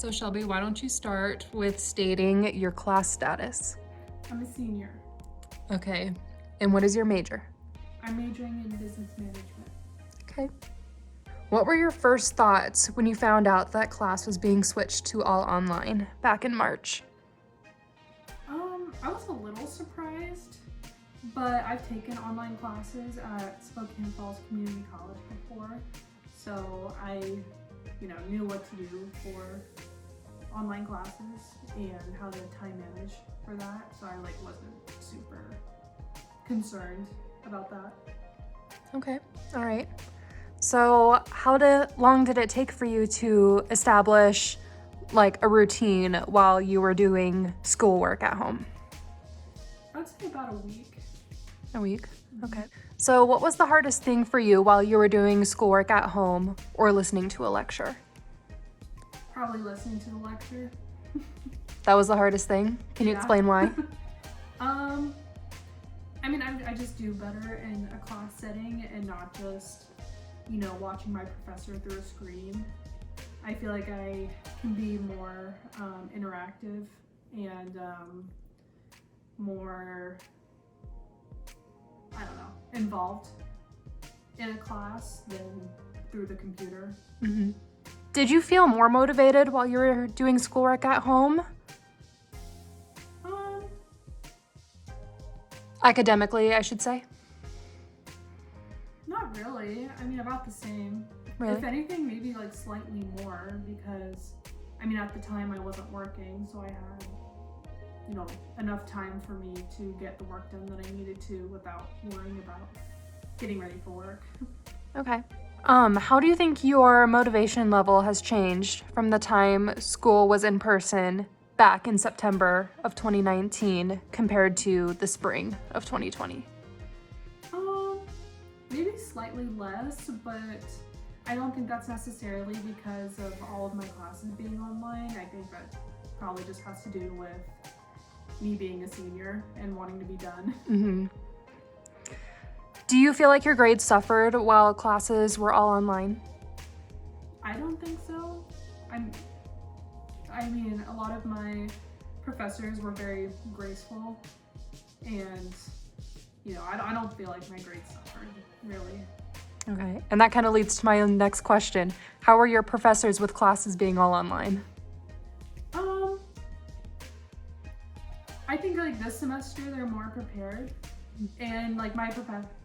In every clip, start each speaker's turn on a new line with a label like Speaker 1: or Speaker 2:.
Speaker 1: So Shelby, why don't you start with stating your class status?
Speaker 2: I'm a senior.
Speaker 1: Okay. And what is your major?
Speaker 2: I'm majoring in business management.
Speaker 1: Okay. What were your first thoughts when you found out that class was being switched to all online back in March?
Speaker 2: I was a little surprised, but I've taken online classes at Spokane Falls Community College before, so I, knew what to do for online classes and how to time manage for that. So I wasn't super concerned about that.
Speaker 1: Okay. All right. So how long did it take for you to establish a routine while you were doing schoolwork at home?
Speaker 2: I'd say about a week.
Speaker 1: A week? Okay. So what was the hardest thing for you while you were doing schoolwork at home or listening to a lecture?
Speaker 2: Probably listening to the lecture.
Speaker 1: That was the hardest thing? Can you explain why?
Speaker 2: I just do better in a class setting and not just, watching my professor through a screen. I feel like I can be more interactive and more, involved in a class than through the computer.
Speaker 1: Mm-hmm. Did you feel more motivated while you were doing schoolwork at home? Academically, I should say.
Speaker 2: Not really. About the same.
Speaker 1: Really?
Speaker 2: If anything, maybe slightly more because, at the time I wasn't working, so I had, enough time for me to get the work done that I needed to without worrying about getting ready for work.
Speaker 1: Okay. How do you think your motivation level has changed from the time school was in person back in September of 2019 compared to the spring of 2020?
Speaker 2: Maybe slightly less, but I don't think that's necessarily because of all of my classes being online. I think that probably just has to do with me being a senior and wanting to be done.
Speaker 1: Mm-hmm. Do you feel like your grades suffered while classes were all online?
Speaker 2: I don't think so. A lot of my professors were very graceful and, I don't feel like my grades suffered, really.
Speaker 1: Okay, and that kind of leads to my next question. How are your professors with classes being all online?
Speaker 2: I think this semester they're more prepared, and my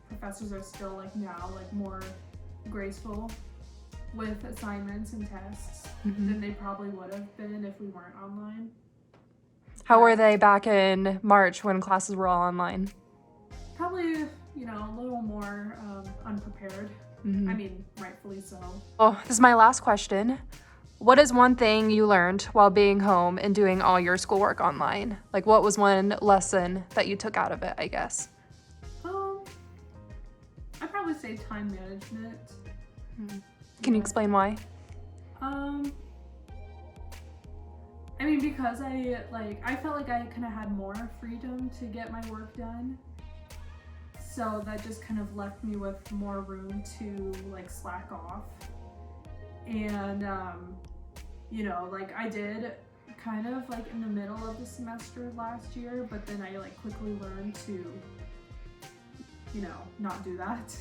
Speaker 2: professors are still now more graceful with assignments and tests than they probably would have been if we weren't online.
Speaker 1: How were they back in March when classes were all online?
Speaker 2: Probably, a little more unprepared. Rightfully so.
Speaker 1: Well, this is my last question. What is one thing you learned while being home and doing all your schoolwork online? What was one lesson that you took out of it, I guess?
Speaker 2: I'd probably say time management.
Speaker 1: Can you explain why?
Speaker 2: Because I felt like I kind of had more freedom to get my work done. So that just kind of left me with more room to slack off. And, I did kind of in the middle of the semester last year, but then I quickly learned to, not do that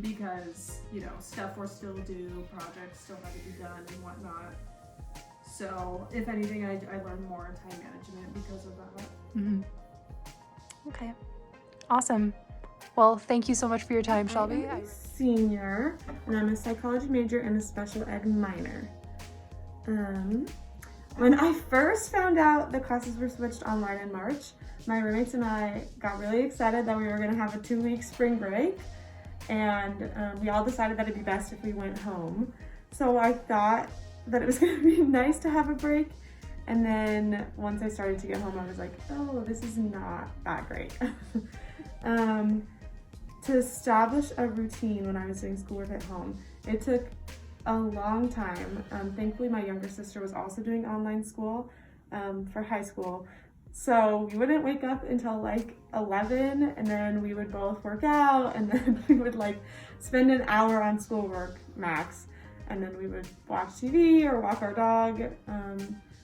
Speaker 2: because, stuff was still due, projects still had to be done and whatnot. So if anything, I learned more time management because of that.
Speaker 1: Mm-hmm. Okay. Awesome. Well, thank you so much for your time, Shelby.
Speaker 3: I'm a senior, and I'm a psychology major and a special ed minor. When I first found out the classes were switched online in March, my roommates and I got really excited that we were going to have a 2-week spring break, and we all decided that it'd be best if we went home. So I thought that it was going to be nice to have a break, and then once I started to get home, I was like, oh, this is not that great. To establish a routine when I was doing schoolwork at home, it took a long time. Thankfully, my younger sister was also doing online school for high school. So we wouldn't wake up until 11, and then we would both work out, and then we would spend an hour on schoolwork max. and then we would watch TV or walk our dog.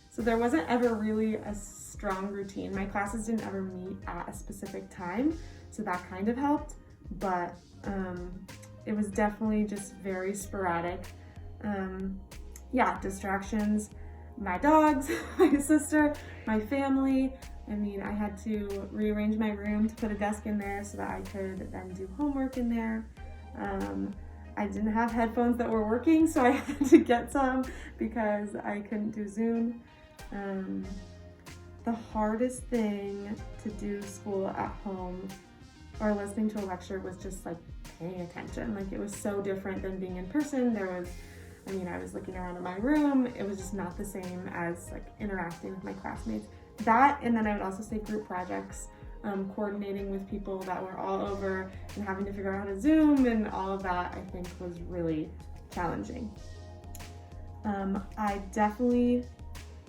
Speaker 3: So there wasn't ever really a strong routine. My classes didn't ever meet at a specific time, so that kind of helped, but it was definitely just very sporadic. Yeah, distractions, my dogs, my sister, my family. I mean, I had to rearrange my room to put a desk in there so that I could then do homework in there. I didn't have headphones that were working, so I had to get some because I couldn't do Zoom. The hardest thing to do school at home or listening to a lecture was just like paying attention. Like, it was so different than being in person. I was looking around in my room. It was just not the same as like interacting with my classmates. That, and then I would also say group projects, coordinating with people that were all over and having to figure out how to Zoom and all of that, I think was really challenging. I definitely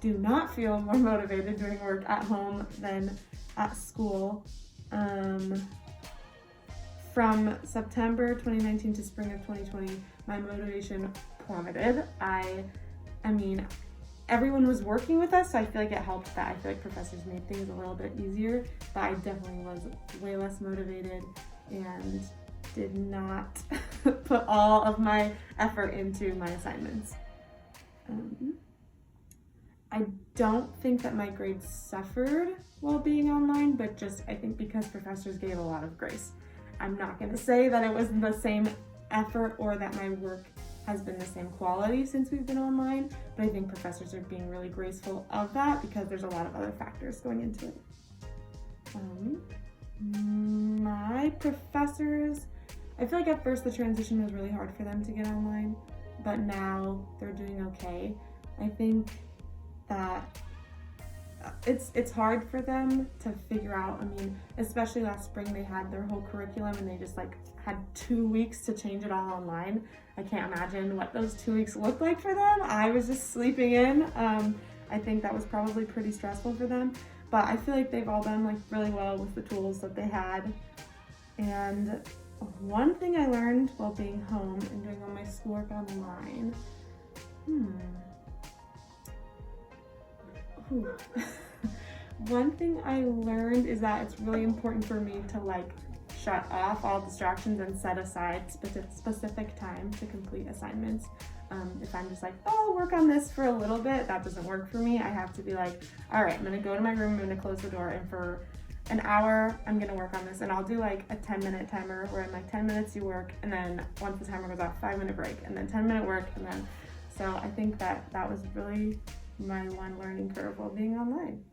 Speaker 3: do not feel more motivated doing work at home than at school. From September 2019 to spring of 2020, my motivation plummeted. I mean, everyone was working with us, so I feel like it helped that I feel like professors made things a little bit easier, but I definitely was way less motivated and did not put all of my effort into my assignments. I don't think that my grades suffered while being online, but just I think because professors gave a lot of grace. I'm not going to say that it was the same effort or that my work has been the same quality since we've been online, but I think professors are being really graceful of that because there's a lot of other factors going into it. My professors, I feel like at first the transition was really hard for them to get online, but now they're doing okay. I think that it's hard for them to figure out. I mean, especially last spring, they had their whole curriculum and they just like had 2 weeks to change it all online. I can't imagine what those 2 weeks looked like for them. I was just sleeping in. I think that was probably pretty stressful for them, but I feel like they've all done like really well with the tools that they had. And one thing I learned while being home and doing all my schoolwork online, one thing I learned is that it's really important for me to like shut off all distractions and set aside specific time to complete assignments. If I'm just like, oh, I'll work on this for a little bit, that doesn't work for me. I have to be like, all right, I'm gonna go to my room, I'm gonna close the door, and for an hour, I'm gonna work on this. And I'll do like a 10-minute timer where in like 10 minutes you work, and then once the timer goes off, 5-minute break, and then 10-minute work, and then, so I think that was really my one learning curve while being online.